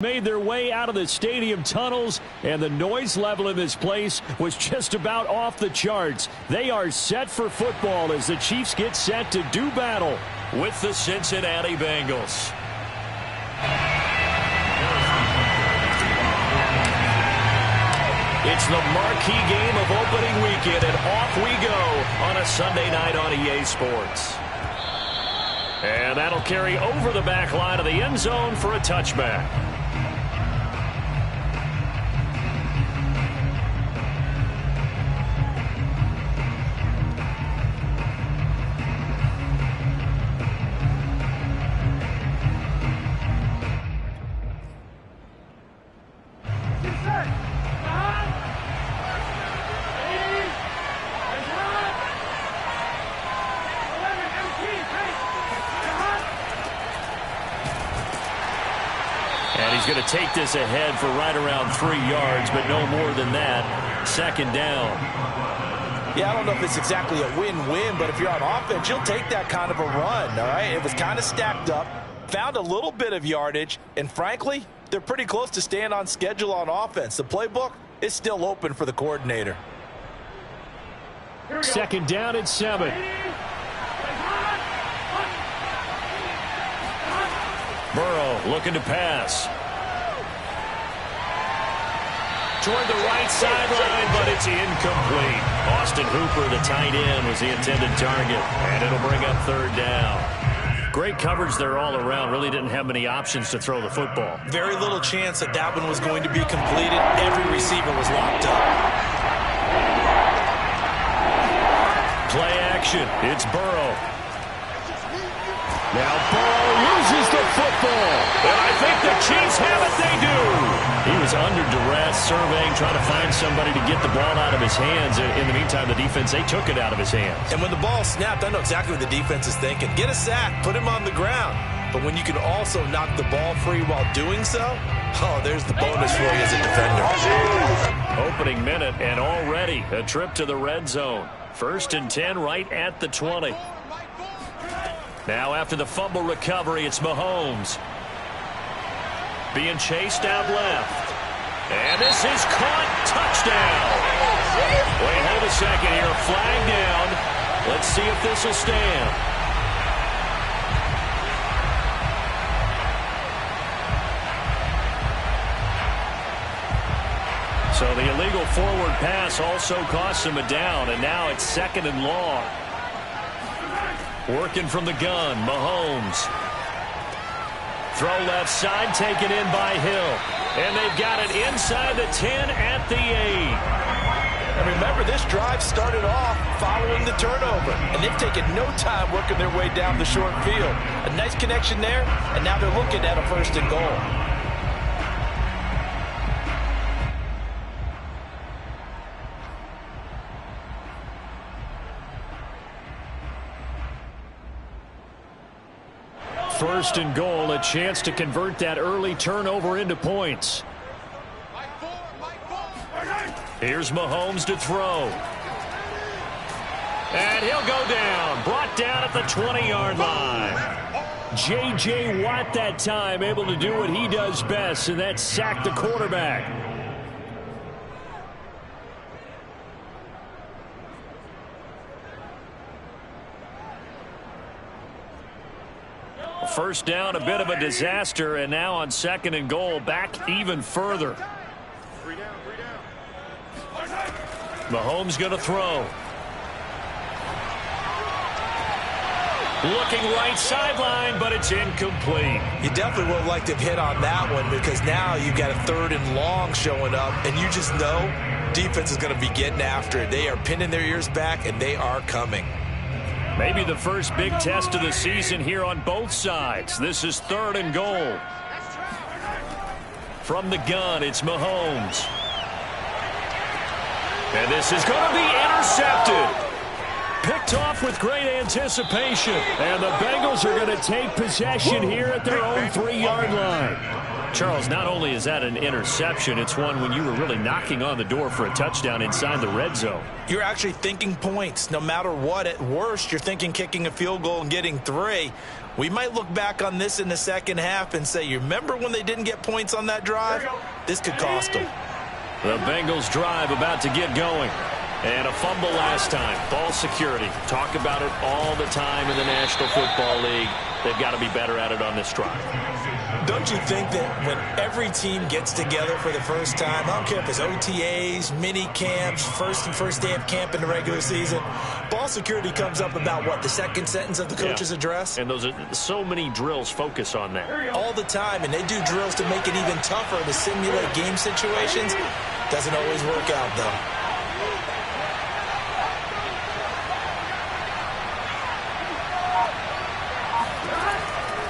Made their way out of the stadium tunnels, and the noise level in this place was just about off the charts. They are set for football as the Chiefs get set to do battle with the Cincinnati Bengals. It's the marquee game of opening weekend, and off we go on a Sunday night on EA Sports. And that'll carry over the back line of the end zone for a touchback. And he's going to take this ahead for right around 3 yards, but no more than that. Second down. Yeah, I don't know if it's exactly a win-win, but if you're on offense, you'll take that kind of a run, all right? It was kind of stacked up, found a little bit of yardage, and frankly, they're pretty close to staying on schedule on offense. The playbook is still open for the coordinator. Second down and 7. Burrow looking to pass. Toward the right sideline, but it's incomplete. Austin Hooper, the tight end, was the intended target, and it'll bring up third down. Great coverage there all around. Really didn't have many options to throw the football. Very little chance that that one was going to be completed. Every receiver was locked up. Play action. It's Burrow. Now Burrow loses the football. And I think the Chiefs have it. They do. He was under duress, surveying, trying to find somebody to get the ball out of his hands. In the meantime, the defense, they took it out of his hands. And when the ball snapped, I know exactly what the defense is thinking. Get a sack, put him on the ground. But when you can also knock the ball free while doing so, oh, there's the bonus for you as a defender. Opening minute, and already a trip to the red zone. 1st and 10 right at the 20. Now after the fumble recovery, it's Mahomes. Being chased out left. And this is caught. Touchdown. Wait, hold a second here. Flag down. Let's see if this will stand. So the illegal forward pass also costs him a down, and now it's 2nd and long. Working from the gun, Mahomes. Throw left side, taken in by Hill. And they've got it inside the 10 at the 8. And remember, this drive started off following the turnover. And they've taken no time working their way down the short field. A nice connection there, and now they're looking at a 1st and goal. First and goal, a chance to convert that early turnover into points. Here's Mahomes to throw. And he'll go down. Brought down at the 20-yard line. J.J. Watt that time able to do what he does best, and that's sack the quarterback. First down, a bit of a disaster, and now on 2nd and goal, back even further. Mahomes going to throw. Looking right sideline, but it's incomplete. You definitely would have liked to have hit on that one, because now you've got a 3rd and long showing up, and you just know defense is going to be getting after it. They are pinning their ears back, and they are coming. Maybe the first big test of the season here on both sides. This is 3rd and goal. From the gun, it's Mahomes. And this is going to be intercepted. Picked off with great anticipation. And the Bengals are going to take possession here at their own 3-yard line. Charles, not only is that an interception, it's one when you were really knocking on the door for a touchdown inside the red zone. You're actually thinking points. No matter what, at worst, you're thinking kicking a field goal and getting 3. We might look back on this in the second half and say, you remember when they didn't get points on that drive? This could cost them. The Bengals drive about to get going. And a fumble last time. Ball security. Talk about it all the time in the National Football League. They've got to be better at it on this drive. Don't you think that when every team gets together for the first time, I don't care if it's OTAs, mini camps, first day of camp in the regular season, ball security comes up about what, the second sentence of the coach's address? And those are so many drills focus on that. All the time, and they do drills to make it even tougher to simulate game situations. Doesn't always work out, though.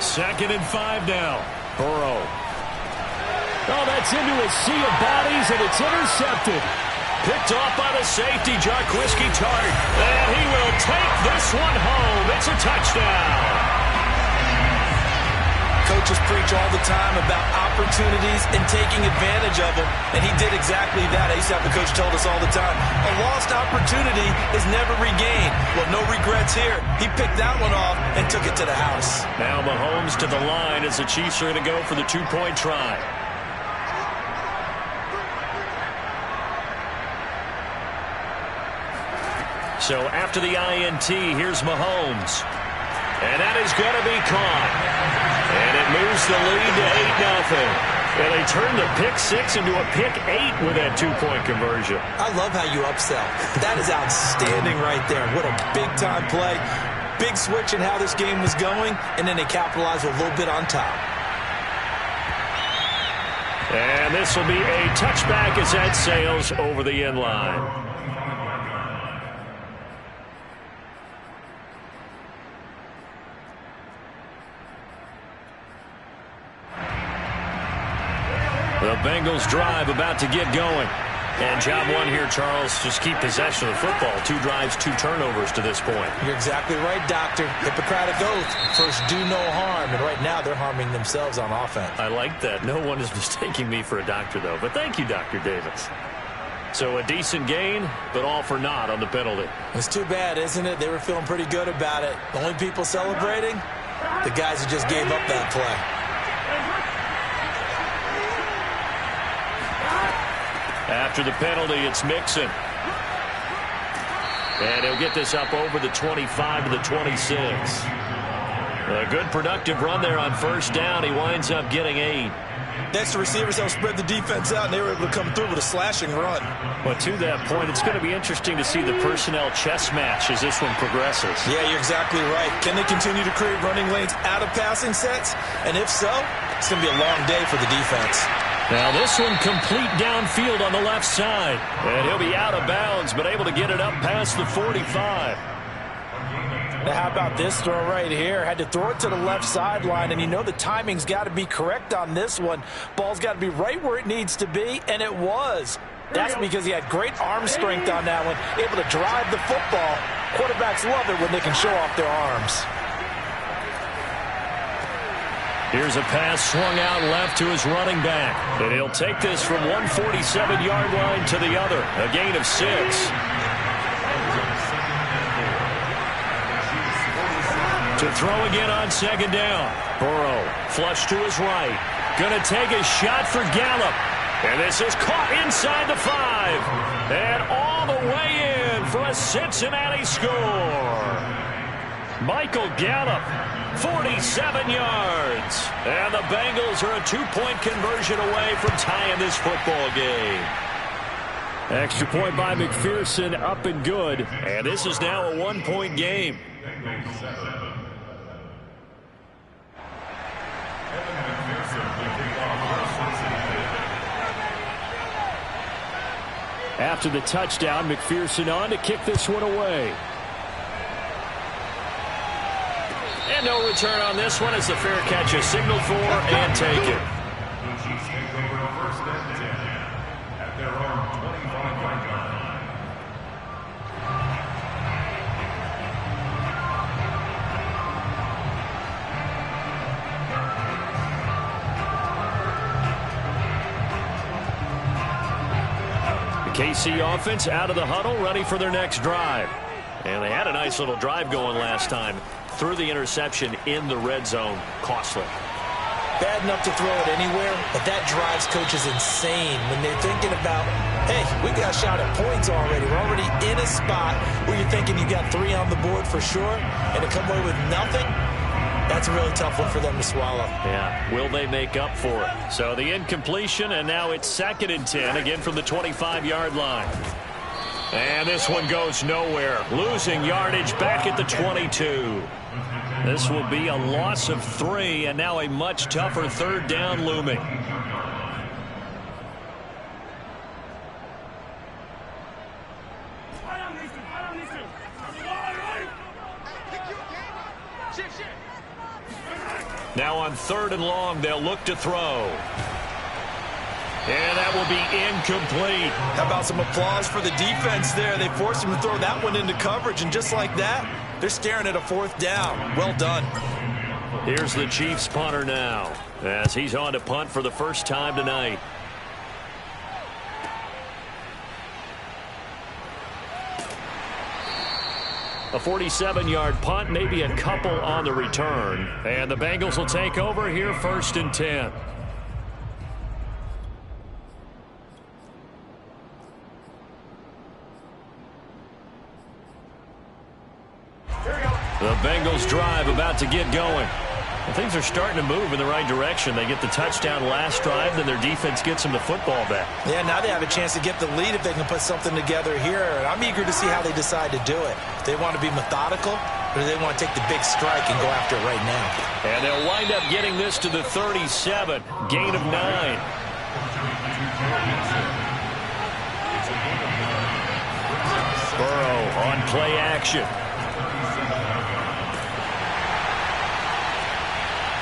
Second and 5 now. Burrow. Oh, that's into a sea of bodies, and it's intercepted. Picked off by the safety, Jarquiski Tart. And he will take this one home. It's a touchdown. Coaches preach all the time about opportunities and taking advantage of them, and he did exactly that. I used to have a coach told us all the time, a lost opportunity is never regained. Well, no regrets here. He picked that one off and took it to the house. Now Mahomes to the line as the Chiefs are going to go for the 2-point try. So after the INT, here's Mahomes. And that is going to be caught. And it moves the lead to 8-0. And they turn the pick-6 into a pick-8 with that 2-point conversion. I love how you upsell. That is outstanding right there. What a big-time play. Big switch in how this game was going, and then they capitalized a little bit on top. And this will be a touchback as that sails over the end line. The Bengals drive about to get going. And job one here, Charles, just keep possession of the football. 2 drives, 2 turnovers to this point. You're exactly right, Doctor. Hippocratic oath. First, do no harm. And right now, they're harming themselves on offense. I like that. No one is mistaking me for a doctor, though. But thank you, Dr. Davis. So a decent gain, but all for naught on the penalty. It's too bad, isn't it? They were feeling pretty good about it. The only people celebrating? The guys who just gave up that play. After the penalty, it's Mixon. And he'll get this up over the 25 to the 26. A good productive run there on first down. He winds up getting 8. That's the receivers helped spread the defense out, and they were able to come through with a slashing run. But to that point, it's going to be interesting to see the personnel chess match as this one progresses. Yeah, you're exactly right. Can they continue to create running lanes out of passing sets? And if so, it's going to be a long day for the defense. Now this one complete downfield on the left side. And he'll be out of bounds, but able to get it up past the 45. Now how about this throw right here? Had to throw it to the left sideline, and you know the timing's got to be correct on this one. Ball's got to be right where it needs to be, and it was. That's because he had great arm strength on that one, able to drive the football. Quarterbacks love it when they can show off their arms. Here's a pass swung out left to his running back. And he'll take this from 147-yard line to the other. A gain of 6. To throw again on second down. Burrow, flush to his right. Gonna take a shot for Gallup. And this is caught inside the 5. And all the way in for a Cincinnati score. Michael Gallup, 47 yards. And the Bengals are a 2-point conversion away from tying this football game. Extra point by McPherson, up and good. And this is now a 1-point game. After the touchdown, McPherson on to kick this one away. And no return on this one as the fair catch is signaled for and taken. KC offense out of the huddle, ready for their next drive. And they had a nice little drive going last time. Threw the interception in the red zone. Costly. Bad enough to throw it anywhere, but that drives coaches insane when they're thinking about, hey, we got a shot at points already. We're already in a spot where you're thinking you got 3 on the board for sure, and to come away with nothing, that's a really tough one for them to swallow. Yeah, will they make up for it? So the incompletion, and now it's 2nd and 10, again from the 25-yard line. And this one goes nowhere. Losing yardage back at the 22. This will be a loss of 3, and now a much tougher 3rd down looming. Now on 3rd and long, they'll look to throw. And that will be incomplete. How about some applause for the defense there? They forced him to throw that one into coverage, and just like that, they're staring at a 4th down. Well done. Here's the Chiefs punter now, as he's on to punt for the first time tonight. A 47-yard punt, maybe a couple on the return. And the Bengals will take over here, 1st and 10. The Bengals drive about to get going. And things are starting to move in the right direction. They get the touchdown last drive, then their defense gets them the football back. Yeah, now they have a chance to get the lead if they can put something together here. And I'm eager to see how they decide to do it. Do they want to be methodical, or do they want to take the big strike and go after it right now? And they'll wind up getting this to the 37. Gain of 9. Burrow on play action.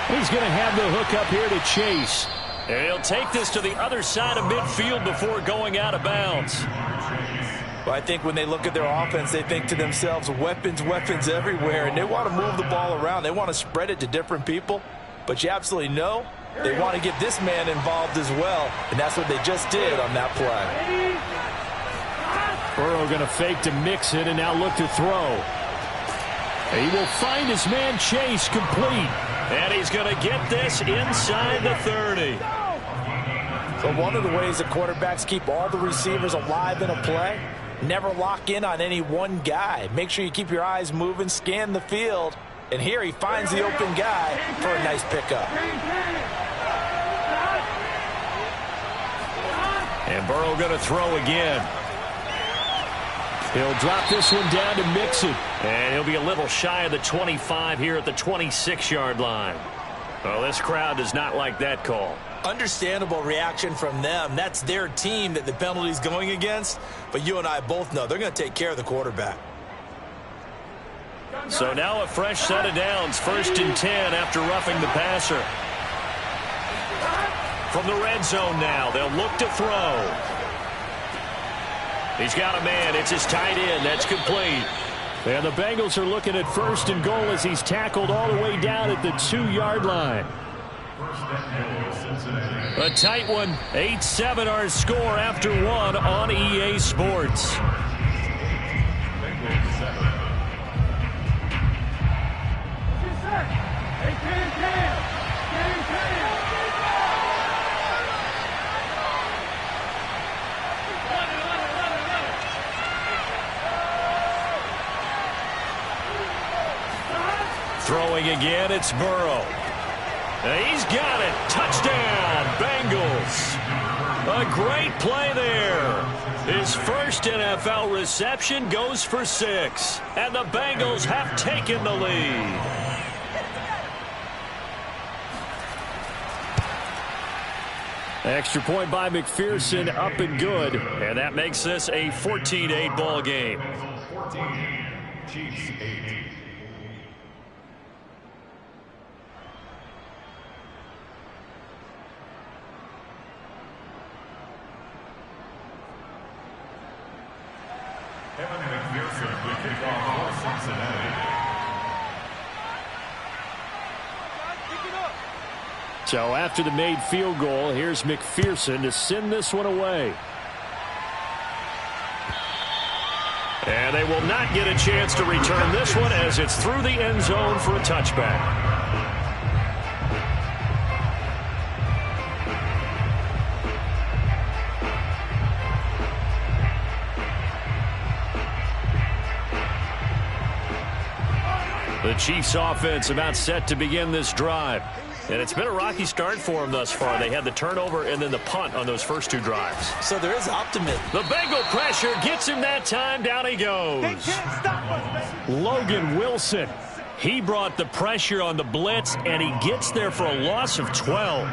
He's going to have the hook up here to Chase. And he'll take this to the other side of midfield before going out of bounds. Well, I think when they look at their offense, they think to themselves, weapons, weapons everywhere, and they want to move the ball around. They want to spread it to different people, but you absolutely know they want to get this man involved as well, and that's what they just did on that play. Burrow going to fake to mix it and now look to throw. He will find his man Chase complete. And he's going to get this inside the 30. So one of the ways the quarterbacks keep all the receivers alive in a play, never lock in on any one guy. Make sure you keep your eyes moving, scan the field. And here he finds the open guy for a nice pickup. And Burrow going to throw again. He'll drop this one down to Mixon. And he'll be a little shy of the 25 here at the 26-yard line. Well, this crowd does not like that call. Understandable reaction from them. That's their team that the penalty's going against. But you and I both know they're going to take care of the quarterback. So now a fresh set of downs. 1st and 10 after roughing the passer. From the red zone now, they'll look to throw. He's got a man. It's his tight end. That's complete. And the Bengals are looking at 1st and goal as he's tackled all the way down at the 2-yard line. A tight one. 8-7 our score after 1 on EA Sports. Throwing again, it's Burrow. He's got it. Touchdown, Bengals. A great play there. His first NFL reception goes for 6. And the Bengals have taken the lead. Extra point by McPherson, up and good. And that makes this a 14-8 ball game. 14, Chiefs 8. Kevin McPherson will kick off for Cincinnati. So after the made field goal, here's McPherson to send this one away. And they will not get a chance to return this one as it's through the end zone for a touchback. The Chiefs offense about set to begin this drive. And it's been a rocky start for them thus far. They had the turnover and then the punt on those first two drives. So there is optimism. The Bengal pressure gets him that time. Down he goes. Logan Wilson. He brought the pressure on the blitz, and he gets there for a loss of 12.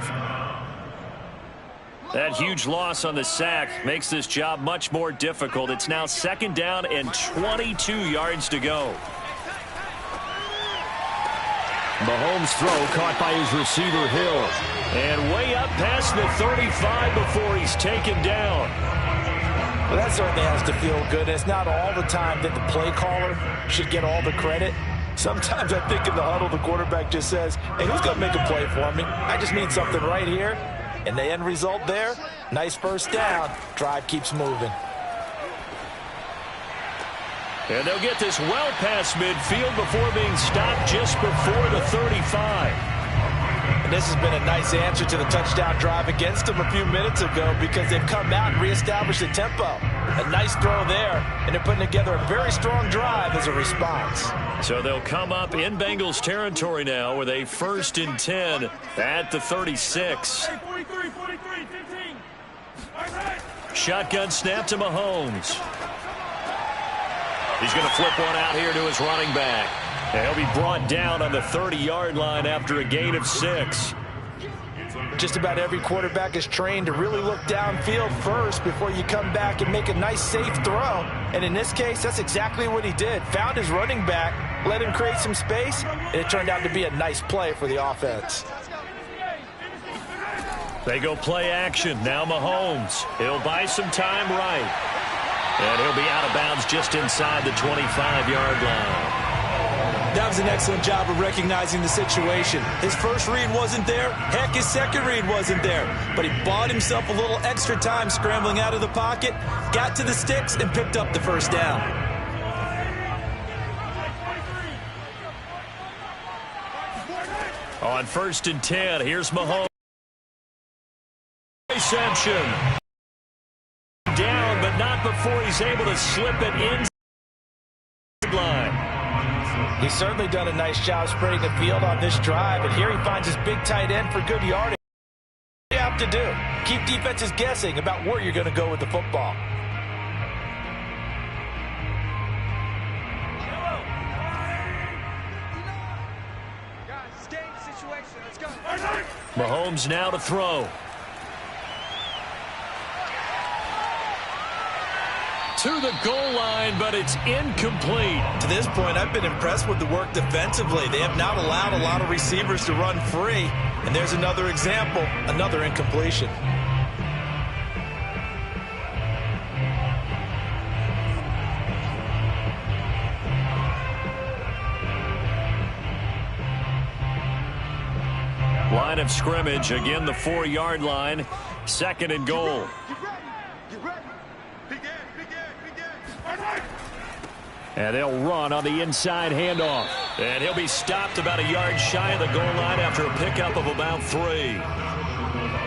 That huge loss on the sack makes this job much more difficult. It's now 2nd down and 22 yards to go. Mahomes' throw caught by his receiver, Hill. And way up past the 35 before he's taken down. Well, that certainly has to feel good. It's not all the time that the play caller should get all the credit. Sometimes I think in the huddle, the quarterback just says, hey, who's going to make a play for me? I just need something right here. And the end result there, nice first down. Drive keeps moving. And they'll get this well past midfield before being stopped just before the 35. And this has been a nice answer to the touchdown drive against them a few minutes ago because they've come out and reestablished the tempo. A nice throw there, and they're putting together a very strong drive as a response. So they'll come up in Bengals territory now with a 1st and 10 at the 36. Shotgun snap to Mahomes. He's going to flip one out here to his running back. And he'll be brought down on the 30-yard line after a gain of 6. Just about every quarterback is trained to really look downfield first before you come back and make a nice, safe throw. And in this case, that's exactly what he did. Found his running back, let him create some space, and it turned out to be a nice play for the offense. They go play action. Now Mahomes. He'll buy some time right. And he'll be out of bounds just inside the 25-yard line. That was an excellent job of recognizing the situation. His first read wasn't there. Heck, his second read wasn't there. But he bought himself a little extra time scrambling out of the pocket, got to the sticks, and picked up the first down. On 1st and 10, here's Mahomes. Reception. Down, but not before he's able to slip it in line. He's certainly done a nice job spreading the field on this drive, and here he finds his big tight end for good yardage. What do you have to do? Keep defenses guessing about where you're going to go with the football. Guys, stay in the situation. Let's go. Mahomes now to throw. To the goal line, but it's incomplete. To this point, I've been impressed with the work defensively. They have not allowed a lot of receivers to run free. And there's another example, another incompletion. Line of scrimmage, again the 4-yard line. 2nd and goal. And they'll run on the inside handoff. And he'll be stopped about a yard shy of the goal line after a pickup of about 3.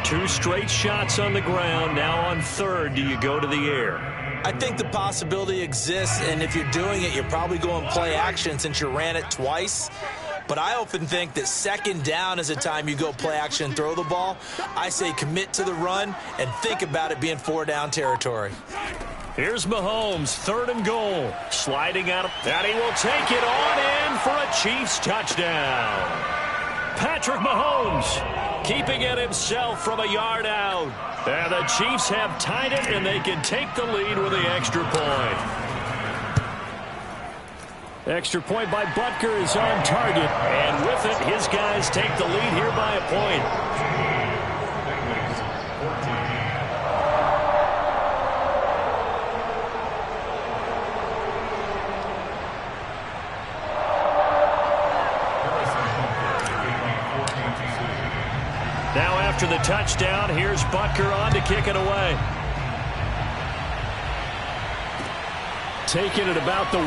2 straight shots on the ground. Now on 3rd, do you go to the air? I think the possibility exists, and if you're doing it, you're probably going play action since you ran it twice. But I often think that 2nd down is a time you go play action and throw the ball. I say commit to the run and think about it being 4-down territory. Here's Mahomes, 3rd and goal. Sliding out, and he will take it on in for a Chiefs touchdown. Patrick Mahomes keeping it himself from a yard out. And the Chiefs have tied it, and they can take the lead with the extra point. Extra point by Butker is on target. And with it, his guys take the lead here by a point. Now after the touchdown, here's Butker on to kick it away. taken at about the 1.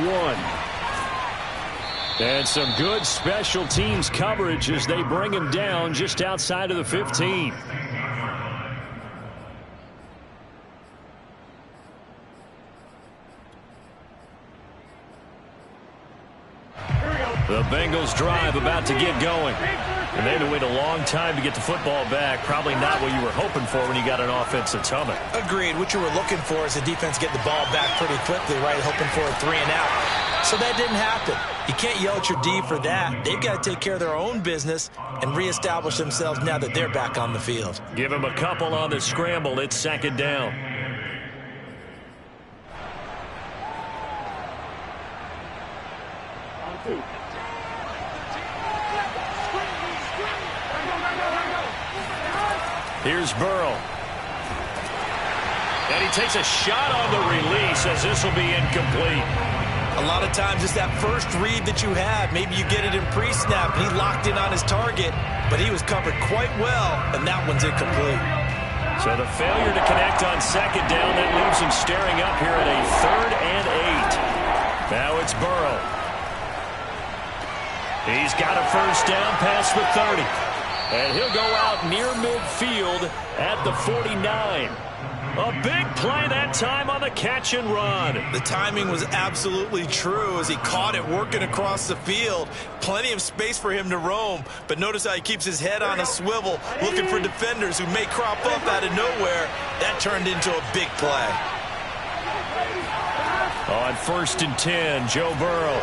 And some good special teams coverage as they bring him down just outside of the 15. The Bengals drive about to get going. And they had to wait a long time to get the football back. Probably not what you were hoping for when you got an offense that's humming. Agreed. What you were looking for is the defense get the ball back pretty quickly, right? Hoping for a 3 and out. So that didn't happen. You can't yell at your D for that. They've got to take care of their own business and reestablish themselves now that they're back on the field. Give them a couple on the scramble. It's 2nd down. Here's Burrow. And he takes a shot on the release as this will be incomplete. A lot of times it's that first read that you have. Maybe you get it in pre-snap and he locked in on his target, but he was covered quite well, and that one's incomplete. So the failure to connect on 2nd down, that leaves him staring up here at a 3rd and 8. Now it's Burrow. He's got a first down past the 30. And he'll go out near midfield at the 49. A big play that time on the catch and run. The timing was absolutely true as he caught it working across the field. Plenty of space for him to roam. But notice how he keeps his head on a swivel, looking for defenders who may crop up out of nowhere. That turned into a big play. On 1st and 10, Joe Burrow.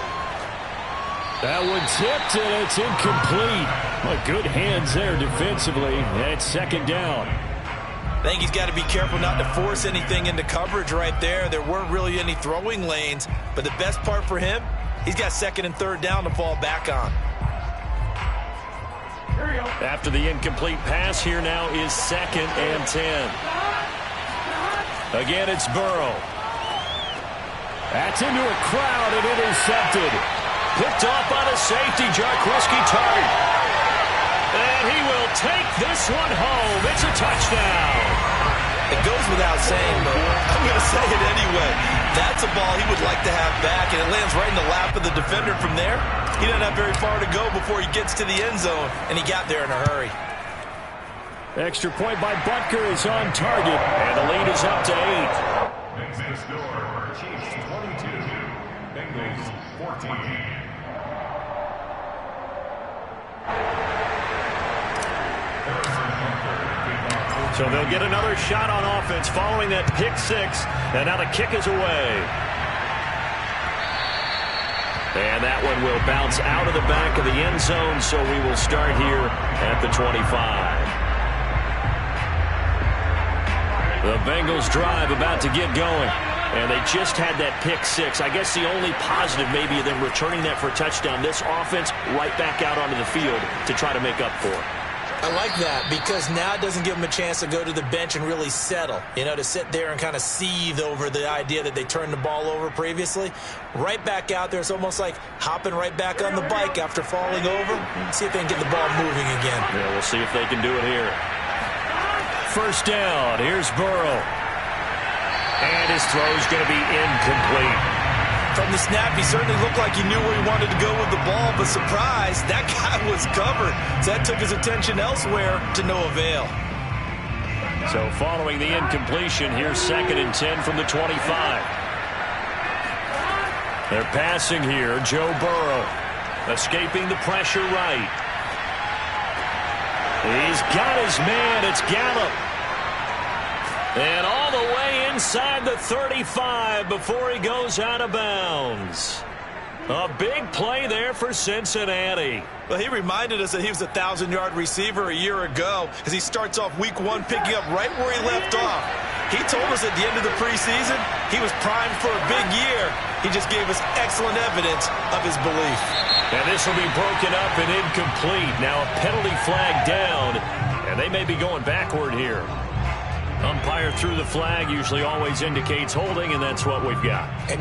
That one tipped, and it's incomplete. Well, good hands there defensively. It's 2nd down. I think he's got to be careful not to force anything into coverage right there. There weren't really any throwing lanes, but the best part for him, he's got 2nd and 3rd down to fall back on. After the incomplete pass, here now is 2nd and 10. Again, it's Burrow. That's into a crowd and intercepted. Picked off by the safety, Jaquiski Tartt. And he will take this one home. It's a touchdown. It goes without saying, but I'm going to say it anyway. That's a ball he would like to have back, and it lands right in the lap of the defender from there. He doesn't have very far to go before he gets to the end zone, and he got there in a hurry. Extra point by Butker is on target, and the lead is up to 8. Next to score, Chiefs 22, Bengals 14. So they'll get another shot on offense following that pick 6, and now the kick is away. And that one will bounce out of the back of the end zone, so we will start here at the 25. The Bengals drive about to get going, and they just had that pick 6. I guess the only positive maybe of them returning that for a touchdown. This offense right back out onto the field to try to make up for it. I like that because now it doesn't give them a chance to go to the bench and really settle, to sit there and kind of seethe over the idea that they turned the ball over previously. Right back out there, it's almost like hopping right back on the bike after falling over. See if they can get the ball moving again. Yeah, we'll see if they can do it here. First down, here's Burrow. And his throw is going to be incomplete. From the snap, he certainly looked like he knew where he wanted to go with the ball, but surprise, that guy was covered. So that took his attention elsewhere to no avail. So following the incompletion, here's 2nd and 10 from the 25. They're passing here, Joe Burrow. Escaping the pressure right. He's got his man, it's Gallup. And all the way inside the 35 before he goes out of bounds. A big play there for Cincinnati. Well, he reminded us that he was a 1,000-yard receiver a year ago as he starts off week 1 picking up right where he left off. He told us at the end of the preseason he was primed for a big year. He just gave us excellent evidence of his belief. And this will be broken up and incomplete. Now a penalty flag down, and they may be going backward here. Umpire threw the flag, usually always indicates holding, and that's what we've got. And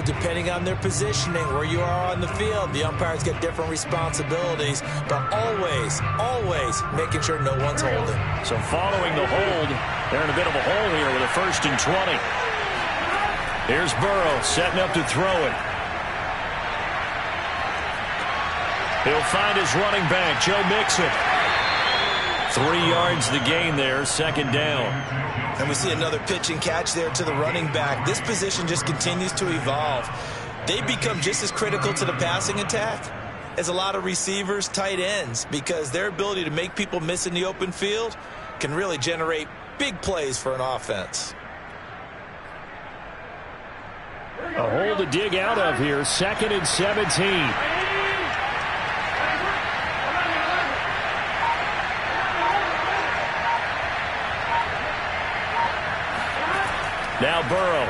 depending on their positioning, where you are on the field, the umpires get different responsibilities, but always making sure no one's holding. So following the hold, they're in a bit of a hole here with a 1st and 20. Here's Burrow setting up to throw it. He'll find his running back, Joe Mixon. 3 yards the gain there, second down. And we see another pitch and catch there to the running back. This position just continues to evolve. They become just as critical to the passing attack as a lot of receivers, tight ends, because their ability to make people miss in the open field can really generate big plays for an offense. A hole to dig out of here, 2nd and 17. Now Burrow.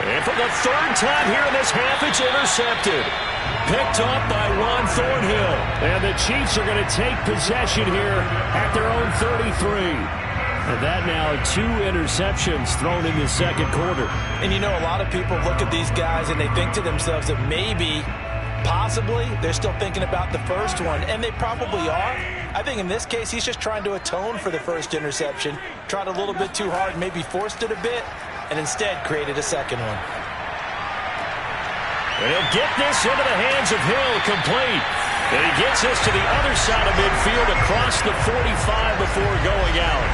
And for the 3rd time here in this half, it's intercepted. Picked off by Juan Thornhill. And the Chiefs are going to take possession here at their own 33. And that now 2 interceptions thrown in the second quarter. And you know, a lot of people look at these guys and they think to themselves that maybe, possibly, they're still thinking about the first one. And they probably are. I think in this case, he's just trying to atone for the first interception. Tried a little bit too hard, maybe forced it a bit, and instead created a second one. And he'll get this into the hands of Hill, complete. And he gets this to the other side of midfield across the 45 before going out.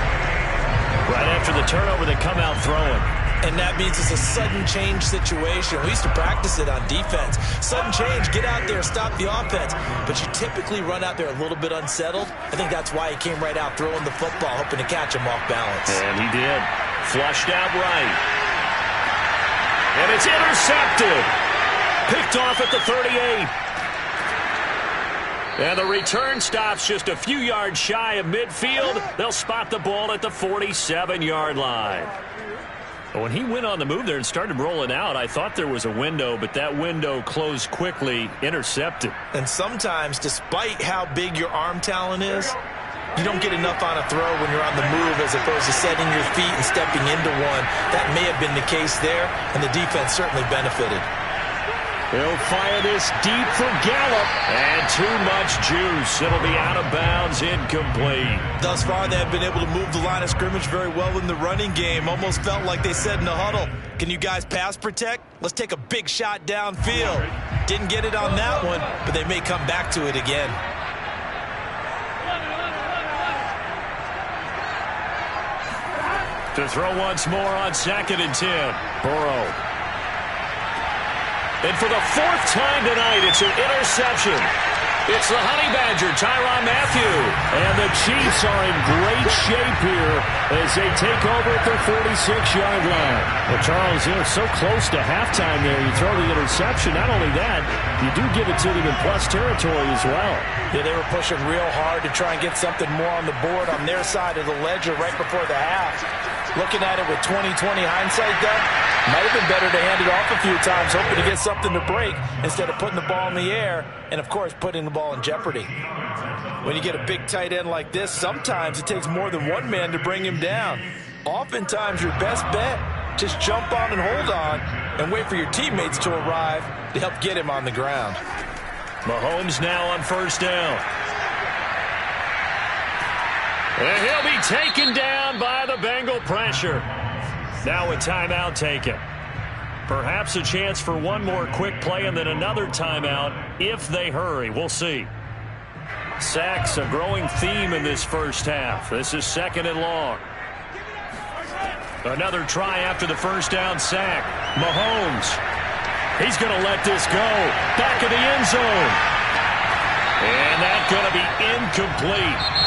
Right after the turnover, they come out throwing. And that means it's a sudden change situation. We used to practice it on defense. Sudden change, get out there, stop the offense. But you typically run out there a little bit unsettled. I think that's why he came right out throwing the football, hoping to catch him off balance. And he did. Flushed out right. And it's intercepted. Picked off at the 38. And the return stops just a few yards shy of midfield. They'll spot the ball at the 47-yard line. When he went on the move there and started rolling out, I thought there was a window, but that window closed quickly, intercepted. And sometimes, despite how big your arm talent is, you don't get enough on a throw when you're on the move as opposed to setting your feet and stepping into one. That may have been the case there, and the defense certainly benefited. He'll fire this deep for Gallup. And too much juice. It'll be out of bounds, incomplete. Thus far, they have been able to move the line of scrimmage very well in the running game. Almost felt like they said in the huddle, can you guys pass protect? Let's take a big shot downfield. Didn't get it on that one, but they may come back to it again. To throw once more on 2nd and 10. Burrow. And for the 4th time tonight, it's an interception. It's the Honey Badger, Tyrann Mathieu. And the Chiefs are in great shape here as they take over at their 46-yard line. Well, Charles, you know, so close to halftime there. You throw the interception. Not only that, you do give it to them in plus territory as well. Yeah, they were pushing real hard to try and get something more on the board on their side of the ledger right before the half. Looking at it with 20/20 hindsight, Doug, might have been better to hand it off a few times, hoping to get something to break instead of putting the ball in the air and, of course, putting the ball in jeopardy. When you get a big tight end like this, sometimes it takes more than one man to bring him down. Oftentimes, your best bet, just jump on and hold on and wait for your teammates to arrive to help get him on the ground. Mahomes now on 1st down. And he'll be taken down by the Bengal pressure. Now a timeout taken. Perhaps a chance for one more quick play and then another timeout if they hurry. We'll see. Sacks a growing theme in this first half. This is 2nd and long. Another try after the 1st down sack. Mahomes. He's going to let this go. Back of the end zone. And that's going to be incomplete.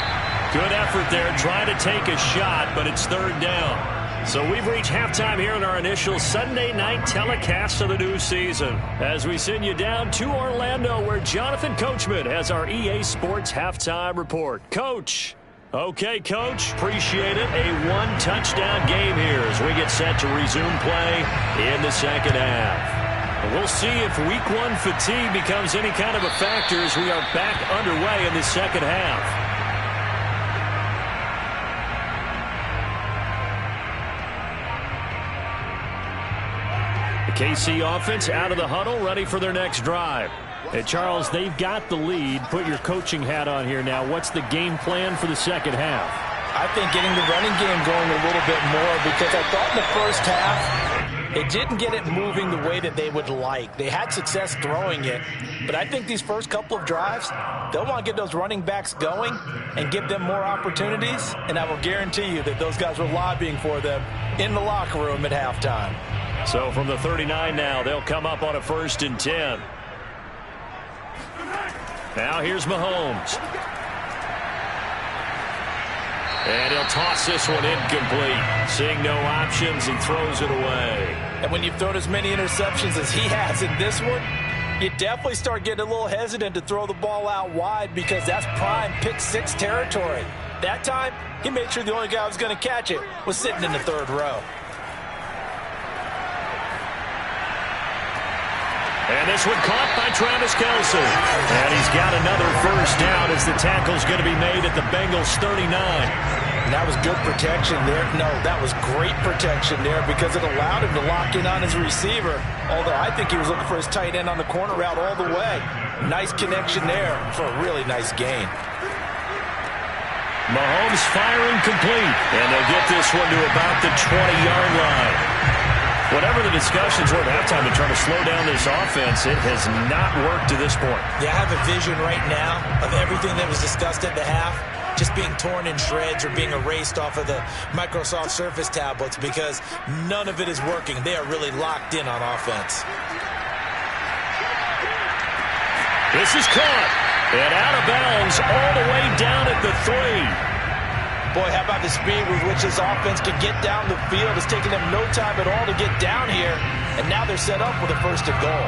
Good effort there, trying to take a shot, but it's 3rd down. So we've reached halftime here in our initial Sunday night telecast of the new season. As we send you down to Orlando, where Jonathan Coachman has our EA Sports halftime report. Coach. Okay, Coach. Appreciate it. A 1-touchdown game here as we get set to resume play in the second half. We'll see if Week 1 fatigue becomes any kind of a factor as we are back underway in the second half. KC offense out of the huddle, ready for their next drive. Hey, Charles, they've got the lead. Put your coaching hat on here now. What's the game plan for the second half? I think getting the running game going a little bit more, because I thought in the first half they didn't get it moving the way that they would like. They had success throwing it, but I think these first couple of drives, they'll want to get those running backs going and give them more opportunities, and I will guarantee you that those guys were lobbying for them in the locker room at halftime. So from the 39 now, they'll come up on a 1st and 10. Now here's Mahomes. And he'll toss this one incomplete. Seeing no options, he throws it away. And when you've thrown as many interceptions as he has in this one, you definitely start getting a little hesitant to throw the ball out wide, because that's prime pick six territory. That time, he made sure the only guy who was going to catch it was sitting in the third row. And this one caught by Travis Kelce. And he's got another first down as the tackle's going to be made at the Bengals 39. And that was good protection there. No, that was great protection there, because it allowed him to lock in on his receiver. Although I think he was looking for his tight end on the corner route all the way. Nice connection there for a really nice gain. Mahomes firing complete. And they'll get this one to about the 20-yard line. Whatever the discussions were at halftime to try to slow down this offense, it has not worked to this point. Yeah, I have a vision right now of everything that was discussed at the half just being torn in shreds or being erased off of the Microsoft Surface tablets, because none of it is working. They are really locked in on offense. This is caught and out of bounds all the way down at the 3. Boy, how about the speed with which this offense can get down the field? It's taking them no time at all to get down here, and now they're set up with a 1st and goal.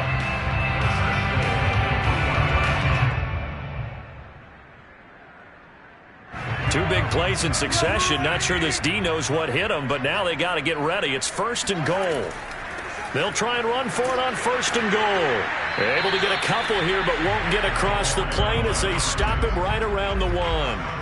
Two big plays in succession. Not sure this D knows what hit him, but now they got to get ready. It's 1st and goal. They'll try and run for it on 1st and goal. Able to get a couple here, but won't get across the plane as they stop him right around the 1.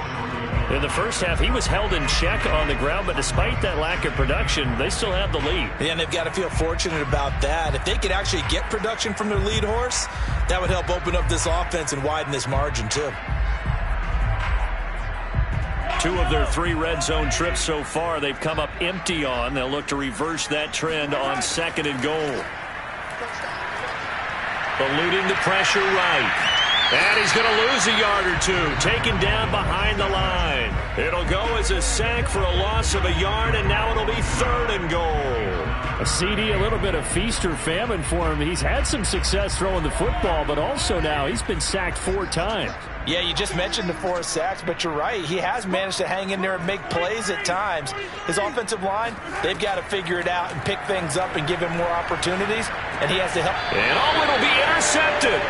In the first half, he was held in check on the ground, but despite that lack of production, they still have the lead. Yeah, and they've got to feel fortunate about that. If they could actually get production from their lead horse, that would help open up this offense and widen this margin too. 2 of their 3 red zone trips so far, they've come up empty on. They'll look to reverse that trend on 2nd and goal. Eluding the pressure right. And he's going to lose a yard or 2, taken down behind the line. It'll go as a sack for a loss of a yard, and now it'll be 3rd and goal. A CD, a little bit of feast or famine for him. He's had some success throwing the football, but also now he's been sacked 4 times. Yeah, you just mentioned the 4 sacks, but you're right. He has managed to hang in there and make plays at times. His offensive line, they've got to figure it out and pick things up and give him more opportunities, and he has to help. And it'll be intercepted.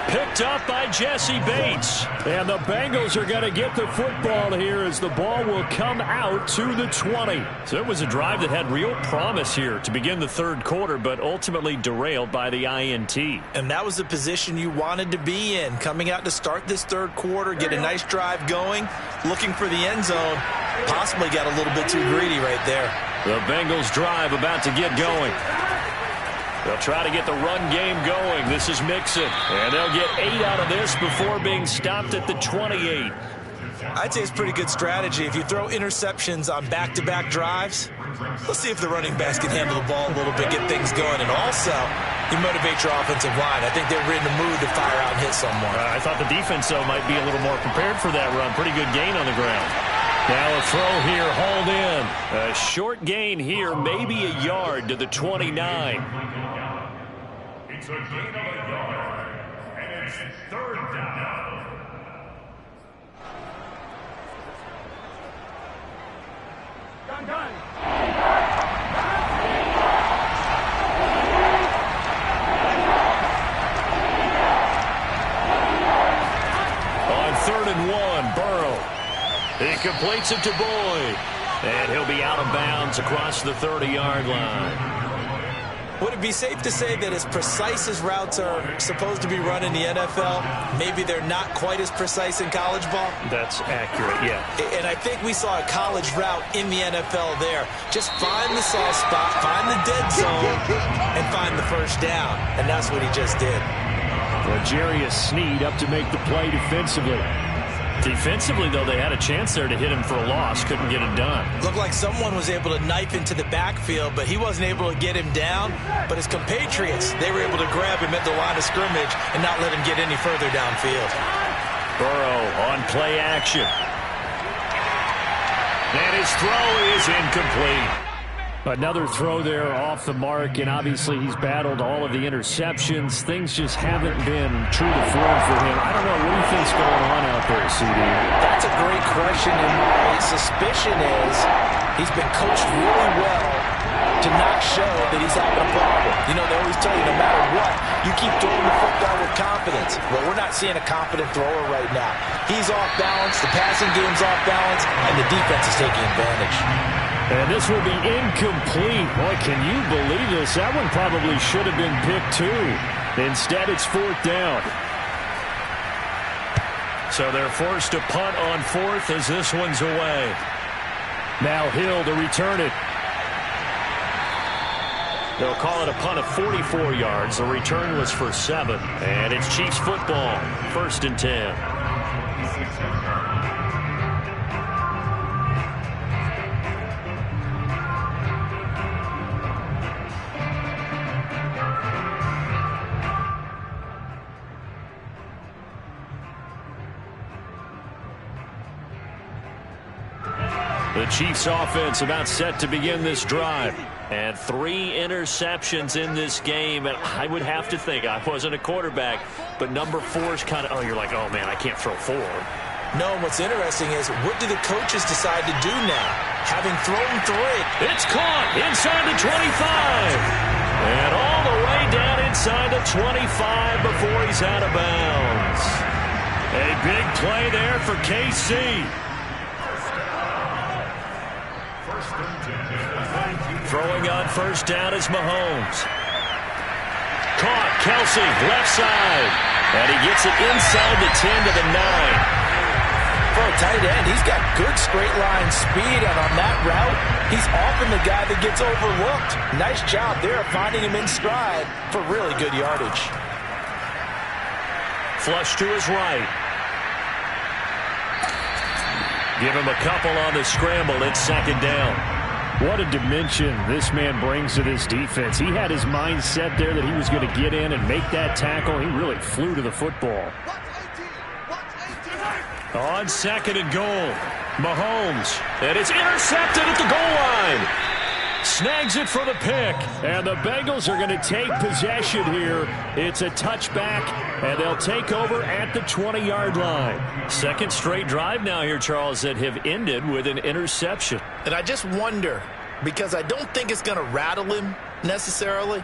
Picked up by Jesse Bates. And the Bengals are going to get the football here as the ball will come out to the 20. So it was a drive that had real promise here to begin the 3rd quarter, but ultimately derailed by the INT. And that was the position you wanted to be in, coming out to start this 3rd quarter, get a nice drive going, looking for the end zone. Possibly got a little bit too greedy right there. The Bengals drive about to get going. They'll try to get the run game going. This is Mixon. And they'll get 8 out of this before being stopped at the 28. I'd say it's pretty good strategy. If you throw interceptions on back-to-back drives, let's see if the running backs can handle the ball a little bit, get things going. And also, you motivate your offensive line. I think they're in the mood to fire out and hit someone. I thought the defense, though, might be a little more prepared for that run. Pretty good gain on the ground. Now a throw here, hauled in. A short gain here, maybe a yard to the 29. It's a gain of a yard, and it's 3rd down. Done. On 3rd and 1, Burrow. He completes it to Boyd. And he'll be out of bounds across the 30-yard line. Would it be safe to say that as precise as routes are supposed to be run in the NFL, maybe they're not quite as precise in college ball? That's accurate, yeah. And I think we saw a college route in the NFL there. Just find the soft spot, find the dead zone, and find the 1st down. And that's what he just did. Well, Jarius Sneed up to make the play defensively. Defensively, though, they had a chance there to hit him for a loss. Couldn't get it done. Looked like someone was able to knife into the backfield, but he wasn't able to get him down. But his compatriots, they were able to grab him at the line of scrimmage and not let him get any further downfield. Burrow on play action. And his throw is incomplete. Another throw there off the mark, and obviously he's battled all of the interceptions. Things just haven't been true to form for him. I don't know, what do you think's going on out there, CD? That's a great question, and my suspicion is he's been coached really well to not show that he's having a problem. You know, they always tell you no matter what, you keep throwing the football with confidence. Well, we're not seeing a confident thrower right now. He's off balance, the passing game's off balance, and the defense is taking advantage. And this will be incomplete. Boy, can you believe this? That one probably should have been picked too. Instead, it's fourth down. So they're forced to punt on fourth as this one's away. Now Hill to return it. They'll call it a punt of 44 yards. The return was for 7. And it's Chiefs football. 1st and 10. The Chiefs offense about set to begin this drive. And 3 interceptions in this game. And I would have to think, I wasn't a quarterback, but number 4 is kind of, you're like, oh, man, I can't throw 4. No, and what's interesting is, what do the coaches decide to do now? Having thrown 3. It's caught inside the 25. And all the way down inside the 25 before he's out of bounds. A big play there for KC. Throwing on 1st down is Mahomes. Caught, Kelsey, left side. And he gets it inside the 10 to the 9. For a tight end, he's got good straight line speed, and on that route, he's often the guy that gets overlooked. Nice job there of finding him in stride for really good yardage. Flush to his right. Give him a couple on the scramble. It's 2nd down. What a dimension this man brings to this defense. He had his mind set there that he was going to get in and make that tackle. He really flew to the football. On 2nd and goal, Mahomes. And it's intercepted at the goal line. Snags it for the pick. And the Bengals are going to take possession here. It's a touchback, and they'll take over at the 20-yard line. 2nd straight drive now here, Charles, that have ended with an interception. And I just wonder, because I don't think it's going to rattle him necessarily,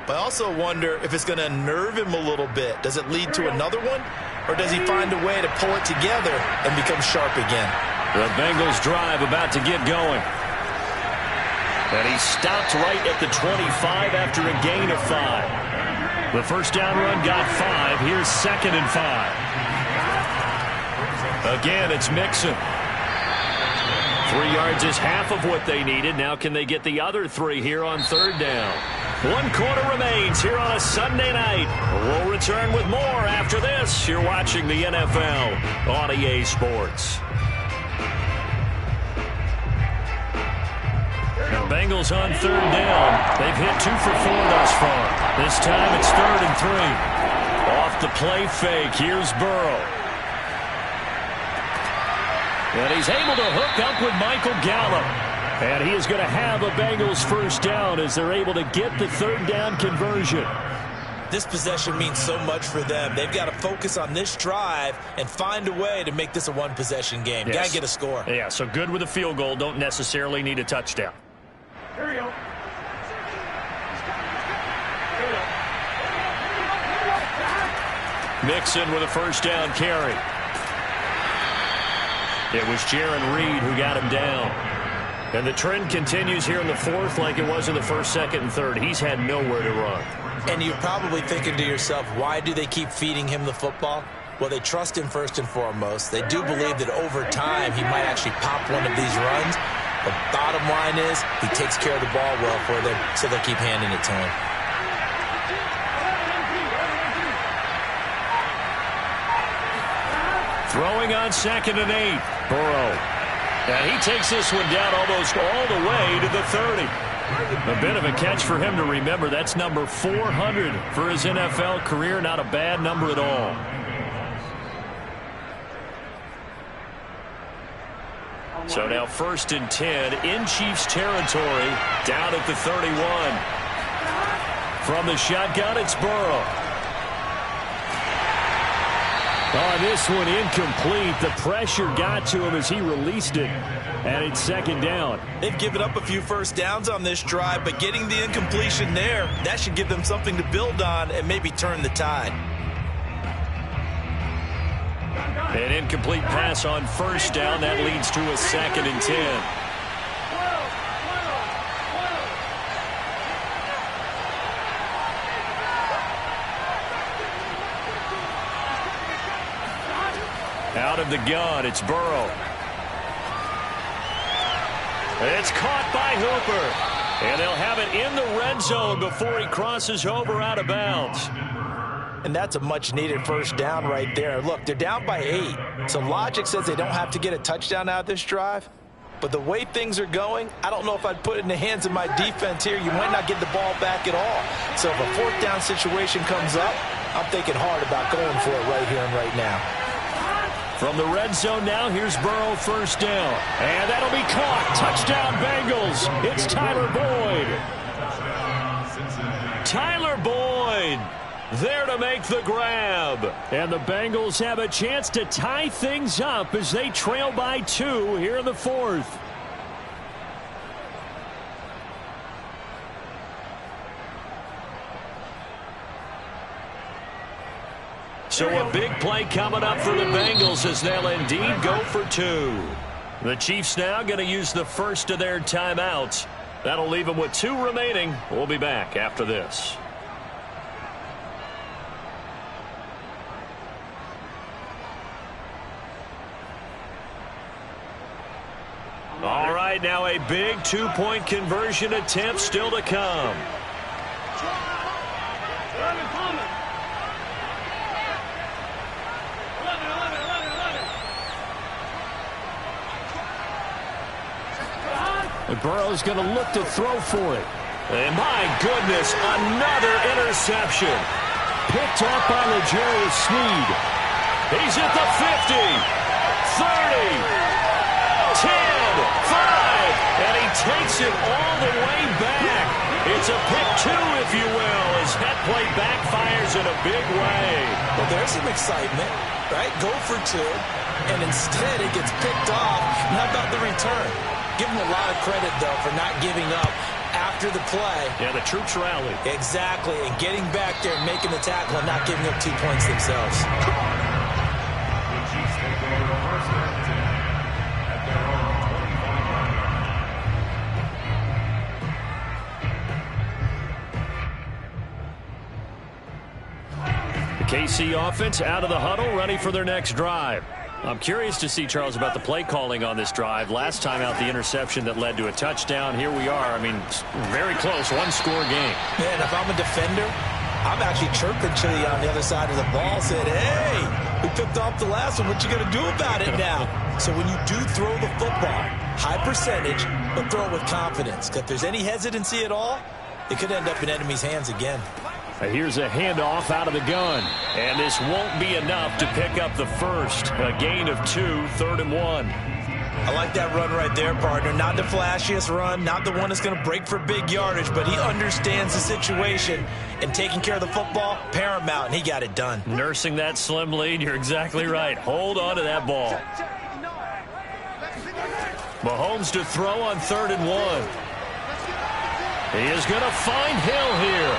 but I also wonder if it's going to unnerve him a little bit. Does it lead to another one, or does he find a way to pull it together and become sharp again? The Bengals drive about to get going. And he stopped right at the 25 after a gain of 5. The 1st down run got 5. Here's 2nd and 5. Again, it's Mixon. 3 yards is half of what they needed. Now can they get the other 3 here on 3rd down? 1 quarter remains here on a Sunday night. We'll return with more after this. You're watching the NFL on EA Sports. The Bengals on 3rd down. They've hit 2 for 4 thus far. This time it's 3rd and 3. Off the play fake. Here's Burrow. And he's able to hook up with Michael Gallup. And he is going to have a Bengals 1st down as they're able to get the 3rd down conversion. This possession means so much for them. They've got to focus on this drive and find a way to make this a one-possession game. Yes. Got to get a score. Yeah, so good with a field goal. Don't necessarily need a touchdown. Here we go. Mixon with a 1st down carry. It was Jaron Reed who got him down. And the trend continues here in the 4th like it was in the 1st, 2nd, and 3rd. He's had nowhere to run. And you're probably thinking to yourself, why do they keep feeding him the football? Well, they trust him first and foremost. They do believe that over time he might actually pop one of these runs. The bottom line is he takes care of the ball well for them, so they'll keep handing it to him. Throwing on 2nd and 8. Burrow. And he takes this one down almost all the way to the 30. A bit of a catch for him to remember. That's number 400 for his NFL career. Not a bad number at all. So now 1st and 10 in Chiefs territory, down at the 31. From the shotgun, it's Burrow. Oh, this one incomplete. The pressure got to him as he released it, and it's 2nd down. They've given up a few first downs on this drive, but getting the incompletion there, that should give them something to build on and maybe turn the tide. An incomplete pass on 1st down. That leads to a 2nd and 10. Out of the gun, it's Burrow. It's caught by Hooper. And they'll have it in the red zone before he crosses over out of bounds. And that's a much-needed first down right there. Look, they're down by 8. So logic says they don't have to get a touchdown out of this drive. But the way things are going, I don't know if I'd put it in the hands of my defense here. You might not get the ball back at all. So if a 4th down situation comes up, I'm thinking hard about going for it right here and right now. From the red zone now, here's Burrow 1st down. And that'll be caught. Touchdown Bengals. It's Tyler Boyd. Tyler Boyd there to make the grab. And the Bengals have a chance to tie things up as they trail by 2 here in the 4th. So a big play coming up for the Bengals as they'll indeed go for 2. The Chiefs now going to use the first of their timeouts. That'll leave them with 2 remaining. We'll be back after this. All right, now a big 2-point conversion attempt still to come. And Burrow's going to look to throw for it. And my goodness, another interception. Picked up by L'Jarius Sneed. He's at the 50, 30, 10, 5, and he takes it all the way back. It's a pick 2, if you will, as that play backfires in a big way. Well, there's some excitement, right? Go for 2, and instead it gets picked off. And how about the return? Give him a lot of credit, though, for not giving up after the play. Yeah, the troops rallied. Exactly, and getting back there and making the tackle and not giving up 2 points themselves. The Chiefs take over 1st and 10 at their own 25 yard line. The KC offense out of the huddle, ready for their next drive. I'm curious to see, Charles, about the play calling on this drive. Last time out, the interception that led to a touchdown. Here we are. I mean, very close, 1-score game. Man, if I'm a defender, I'm actually chirping Chili on the other side of the ball, said, hey, we picked off the last one. What you going to do about it now? So when you do throw the football, high percentage, but throw it with confidence. Because if there's any hesitancy at all, it could end up in enemy's hands again. Here's a handoff out of the gun. And this won't be enough to pick up the first. A gain of 2, 3rd and 1. I like that run right there, partner. Not the flashiest run, not the one that's going to break for big yardage, but he understands the situation, and taking care of the football, paramount, and he got it done. Nursing that slim lead, you're exactly right. Hold on to that ball. Mahomes to throw on 3rd and 1. He is going to find Hill here.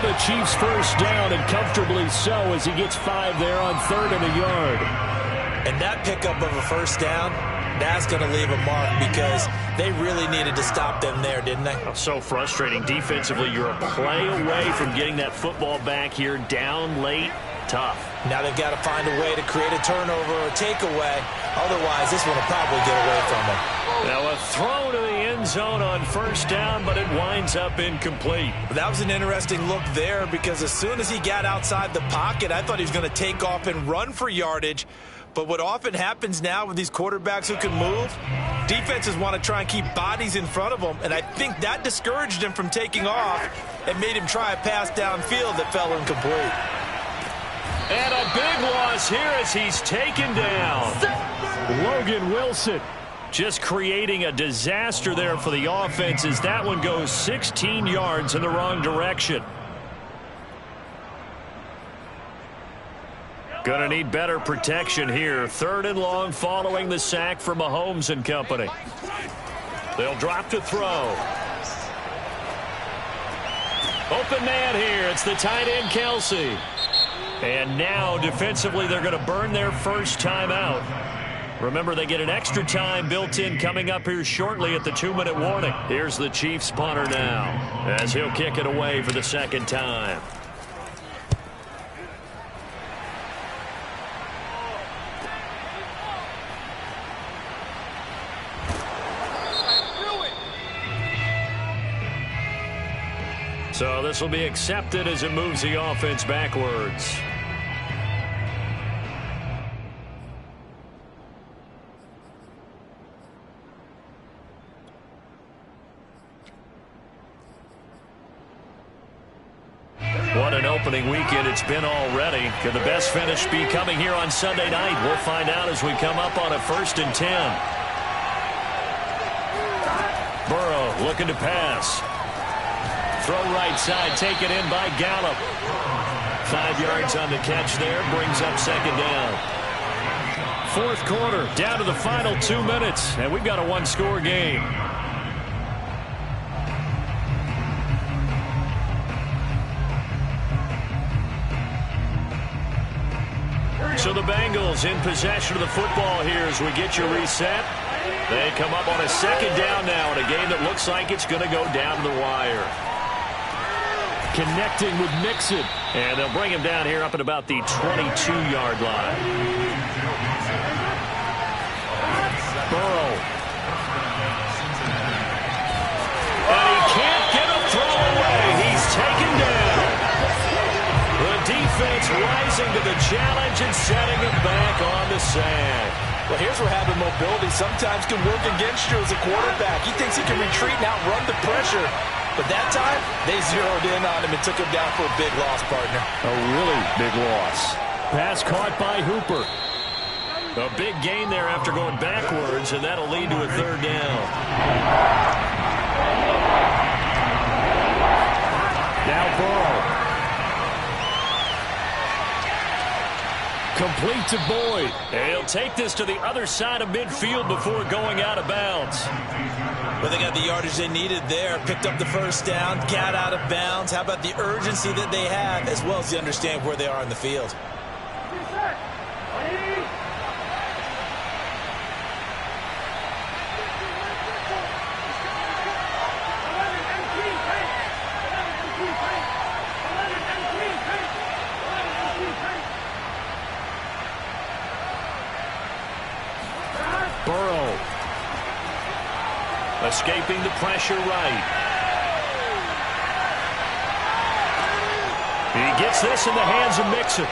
The Chiefs first down, and comfortably so, as he gets 5 there on 3rd and a yard. And that pickup of a first down, that's going to leave a mark because they really needed to stop them there, didn't they? So frustrating. Defensively, you're a play away from getting that football back here, down late. Tough. Now they've got to find a way to create a turnover or takeaway. Otherwise, this one will probably get away from them. Now a throw to the end zone on first down, but it winds up incomplete. That was an interesting look there because as soon as he got outside the pocket, I thought he was going to take off and run for yardage. But what often happens now with these quarterbacks who can move, defenses want to try and keep bodies in front of them, and I think that discouraged him from taking off and made him try a pass downfield that fell incomplete. And a big loss here as he's taken down. Logan Wilson. Just creating a disaster there for the offense as that one goes 16 yards in the wrong direction. Gonna need better protection here. 3rd and long following the sack for Mahomes and company. They'll drop to throw. Open man here. It's the tight end, Kelsey. And now defensively they're going to burn their first time out. Remember, they get an extra time built in coming up here shortly at the 2-minute warning. Here's the Chiefs punter now as he'll kick it away for the second time. So this will be accepted as it moves the offense backwards. What an opening weekend it's been already. Could the best finish be coming here on Sunday night? We'll find out as we come up on a 1st and 10. Burrow looking to pass. Throw right side, taken in by Gallup. 5 yards on the catch there, brings up second down. 4th quarter, down to the final 2 minutes, and we've got a 1-score game. So the Bengals in possession of the football here as we get you reset. They come up on a 2nd down now in a game that looks like it's going to go down to the wire. Connecting with Mixon. And they'll bring him down here up at about the 22-yard line. Burrow. And he can't get a throw away. He's taken down. The defense rising to the challenge and setting him back on the sand. Well, here's where having mobility sometimes can work against you as a quarterback. He thinks he can retreat and outrun the pressure. But that time, they zeroed in on him and took him down for a big loss, partner. A really big loss. Pass caught by Hooper. A big gain there after going backwards, and that'll lead to a 3rd down. Now Burrow. Complete to Boyd. And he'll take this to the other side of midfield before going out of bounds. But they got the yardage they needed there. Picked up the 1st down, got out of bounds. How about the urgency that they have, as well as the understand where they are in the field? Burrow. Escaping the pressure right. He gets this in the hands of Mixon.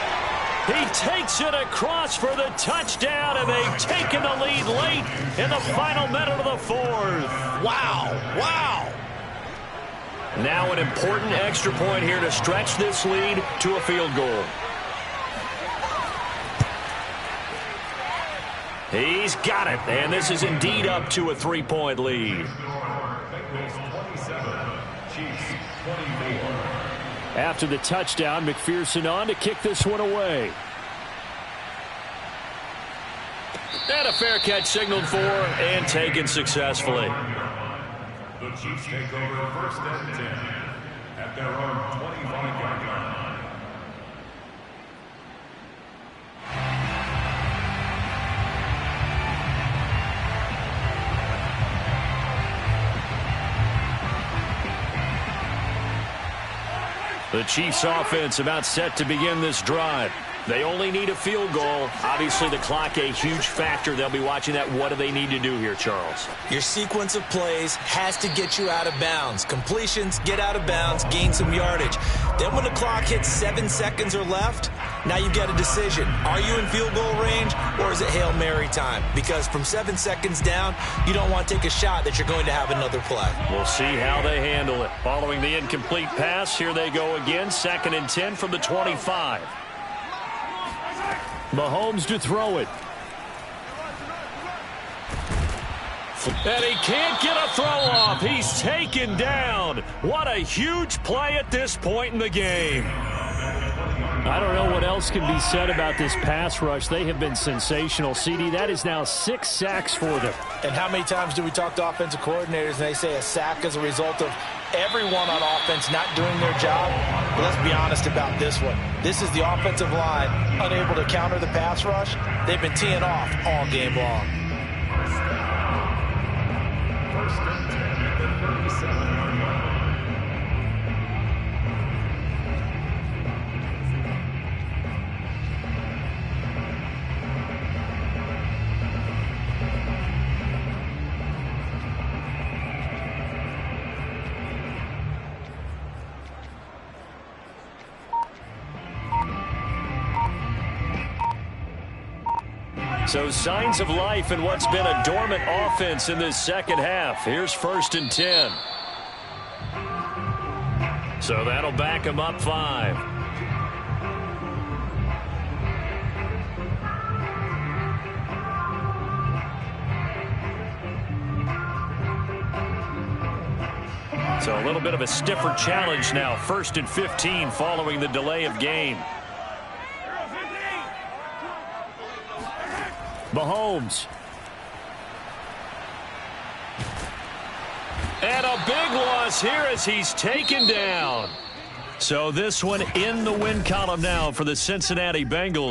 He takes it across for the touchdown, and they've taken the lead late in the final minute of the 4th. Wow, wow. Now an important extra point here to stretch this lead to a field goal. He's got it, and this is indeed up to a 3-point lead. After the touchdown, McPherson on to kick this one away. And a fair catch signaled for and taken successfully. The Chiefs take over 1st and 10 at their own 25-yard line. The Chiefs offense about set to begin this drive. They only need a field goal. Obviously, the clock a huge factor. They'll be watching that. What do they need to do here, Charles? Your sequence of plays has to get you out of bounds. Completions, get out of bounds, gain some yardage. Then when the clock hits 7 seconds or left, now you've got a decision. Are you in field goal range or is it Hail Mary time? Because from 7 seconds down, you don't want to take a shot that you're going to have another play. We'll see how they handle it. Following the incomplete pass, here they go again. 2nd and 10 from the 25. Mahomes to throw it. And he can't get a throw off. He's taken down. What a huge play at this point in the game. I don't know what else can be said about this pass rush. They have been sensational. CD, that is now 6 sacks for them. And how many times do we talk to offensive coordinators and they say a sack is a result of everyone on offense not doing their job? But let's be honest about this one. This is the offensive line unable to counter the pass rush. They've been teeing off all game long. First and 10 at the 37-yard line. So signs of life in what's been a dormant offense in this second half. Here's 1st and 10. So that'll back them up 5. So a little bit of a stiffer challenge now. 1st and 15 following the delay of game. Mahomes. And a big loss here as he's taken down. So this one in the win column now for the Cincinnati Bengals.